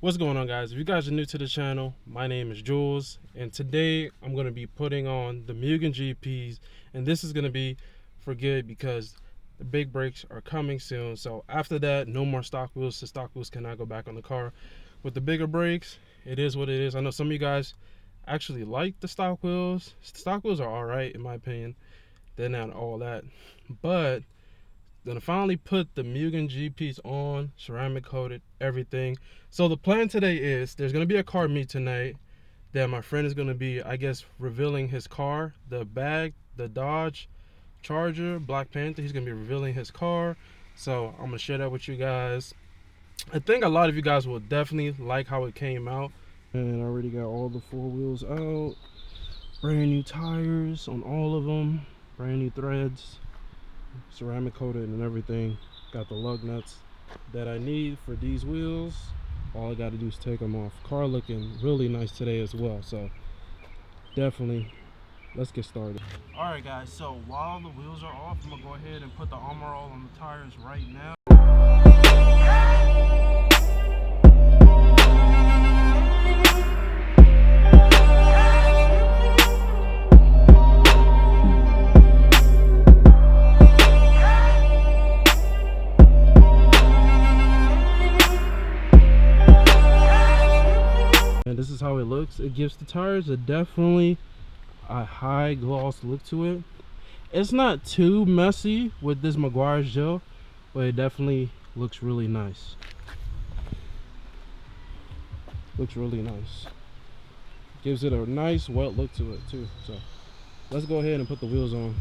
What's going on, guys? If you guys are new to the channel, my name is Jules, and today I'm going to be putting on the Mugen GPs, and this is going to be for good because the big brakes are coming soon. So after that, no more stock wheels, so stock wheels cannot go back on the car. With the bigger brakes, it is what it is. I know some of you guys actually like the stock wheels. Stock wheels are all right in my opinion. They're not all that, but gonna finally put the Mugen GPs on, ceramic coated, everything. So the plan today is there's gonna be a car meet tonight that my friend is gonna be, I guess, revealing his car, the Dodge Charger, Black Panther. He's gonna be revealing his car. So I'm gonna share that with you guys. I think a lot of you guys will definitely like how it came out. And I already got all the four wheels out, brand new tires on all of them, brand new threads, ceramic coated and everything. Got the lug nuts that I need for these wheels. All I got to do is take them off. Car looking really nice today as well, so definitely let's get started. All right guys, so while the wheels are off, I'm gonna go ahead and put the Armor All on the tires right now. And this is how it looks. It gives the tires definitely a high gloss look to it. It's not too messy with this Meguiar's gel, but it definitely looks really nice. Looks really nice. Gives it a nice wet look to it too. So let's go ahead and put the wheels on.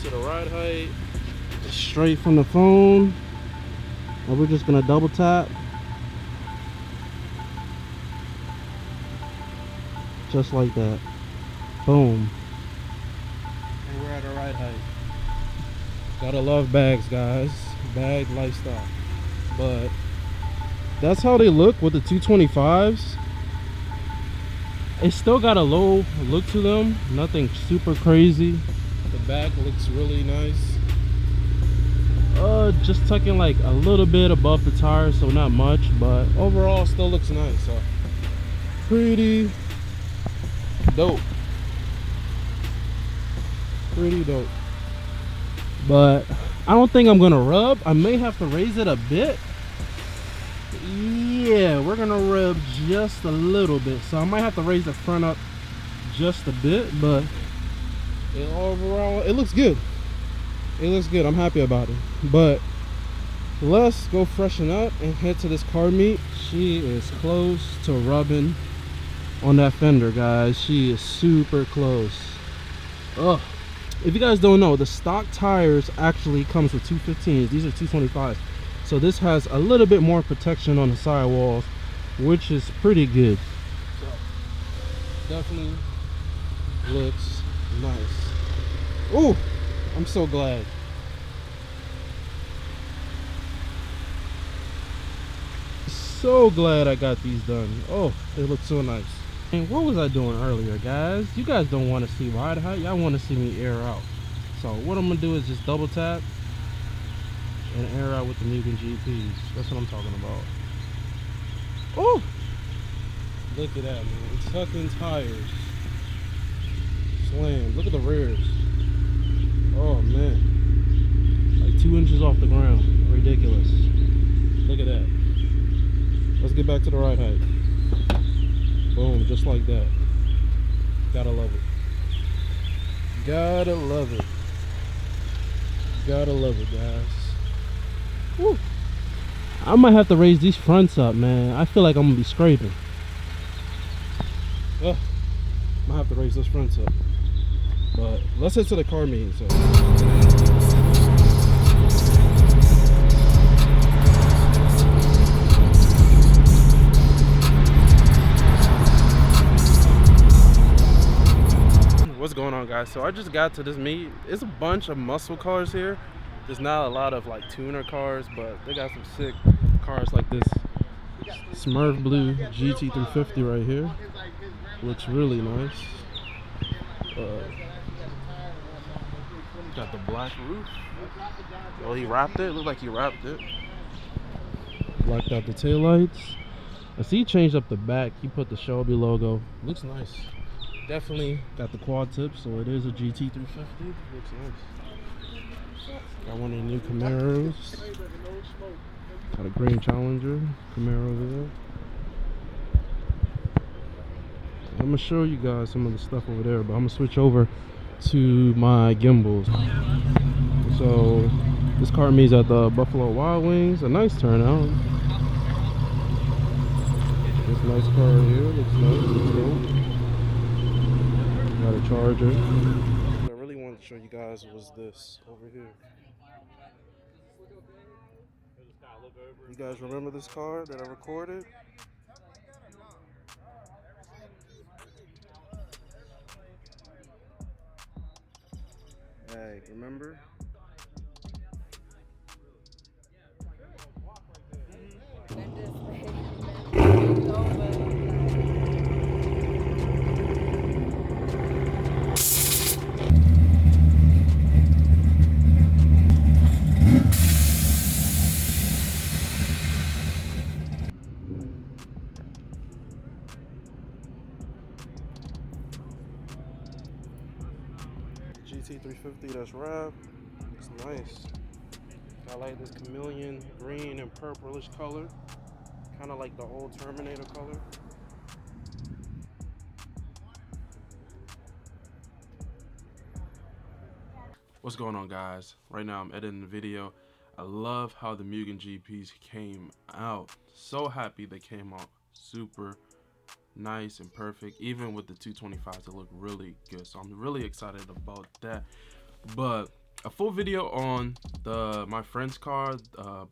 To the ride height, straight from the phone, and we're just gonna double tap just like that. Boom, and we're at a ride height. Gotta love bags, guys. Bag lifestyle. But that's how they look with the 225s. It's still got a low look to them, nothing super crazy. The back looks really nice. Just tucking like a little bit above the tire, so not much, but overall still looks nice. So pretty dope. Pretty dope. But I don't think I'm gonna rub. I may have to raise it a bit. Yeah, we're gonna rub just a little bit. So I might have to raise the front up just a bit, but overall it looks good. It looks good. I'm happy about it. But let's go freshen up and head to this car meet. She is close to rubbing on that fender, guys. She is super close. Ugh. If you guys don't know, the stock tires actually comes with 215s. These are 225s, so this has a little bit more protection on the sidewalls, which is pretty good. So definitely looks nice. Oh, I'm so glad. So glad I got these done. Oh, they look so nice. And what was I doing earlier, guys? You guys don't want to see ride height. Y'all want to see me air out. So what I'm gonna do is just double tap and air out with the Mugen GPs. That's what I'm talking about. Oh, look at that, man. Tucking tires. Slam. Look at the rears. Oh man, like 2 inches off the ground. Ridiculous. Look at that. Let's get back to the ride height. Boom, just like that. Gotta love it. Gotta love it. Gotta love it, guys. Woo. I might have to raise these fronts up, man. I feel like I'm gonna be scraping. I'm gonna have to raise those fronts up. But let's head to the car meeting. So. What's going on, guys? So I just got to this meet. It's a bunch of muscle cars here. There's not a lot of like tuner cars, but they got some sick cars like this Smurf Blue GT350 right here. Looks really nice. Got the black roof. Well, he wrapped it. Looked like he wrapped it. Blacked out the taillights. I see he changed up the back. He put the Shelby logo. Looks nice. Definitely got the quad tip, so it is a GT350. Looks nice. Got one of the new Camaros. Got a green Challenger Camaro over there. I'm gonna show you guys some of the stuff over there, but I'm gonna switch over to my gimbals. So this car meets at the Buffalo Wild Wings. A nice turnout. This nice car right here looks nice. Looks dope. Got a Charger. What I really wanted to show you guys was this over here. You guys remember this car that I recorded? Hey, remember? GT350 that's wrapped. It's nice. I like this chameleon green and purplish color. Kind of like the old Terminator color. What's going on, guys? Right now I'm editing the video. I love how the Mugen GPs came out. So happy they came out super nice and perfect. Even with the 225s, they look really good. So I'm really excited about that. But a full video on my friend's car,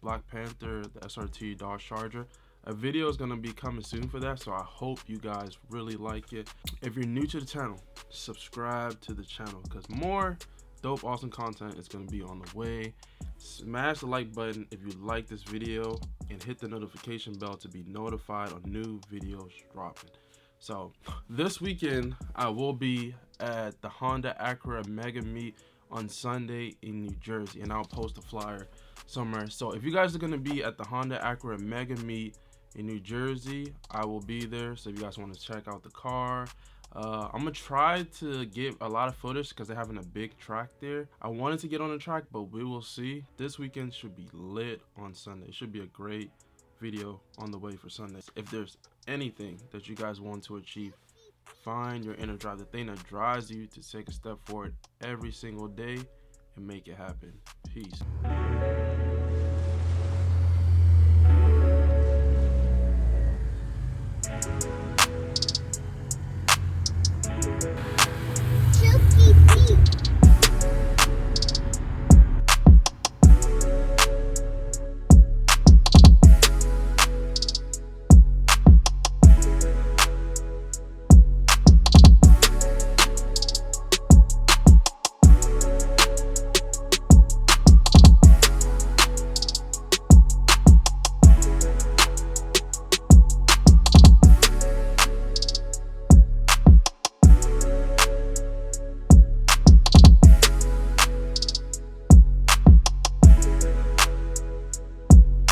Black Panther, the SRT Dodge Charger. A video is going to be coming soon for that, so I hope you guys really like it. If you're new to the channel, subscribe to the channel because more dope, awesome content is going to be on the way. Smash the like button if you like this video and hit the notification bell to be notified on new videos dropping. So this weekend I will be at the Honda Acura Mega Meet on Sunday in New Jersey, and I'll post a flyer somewhere. So if you guys are going to be at the Honda Acura Mega Meet in New Jersey, I will be there. So if you guys want to check out the car, I'm gonna try to get a lot of footage because they're having a big track there. I wanted to get on the track, but we will see. This weekend should be lit on Sunday. It should be a great video on the way for Sunday. If there's anything that you guys want to achieve, find your inner drive, the thing that drives you to take a step forward every single day and make it happen. Peace.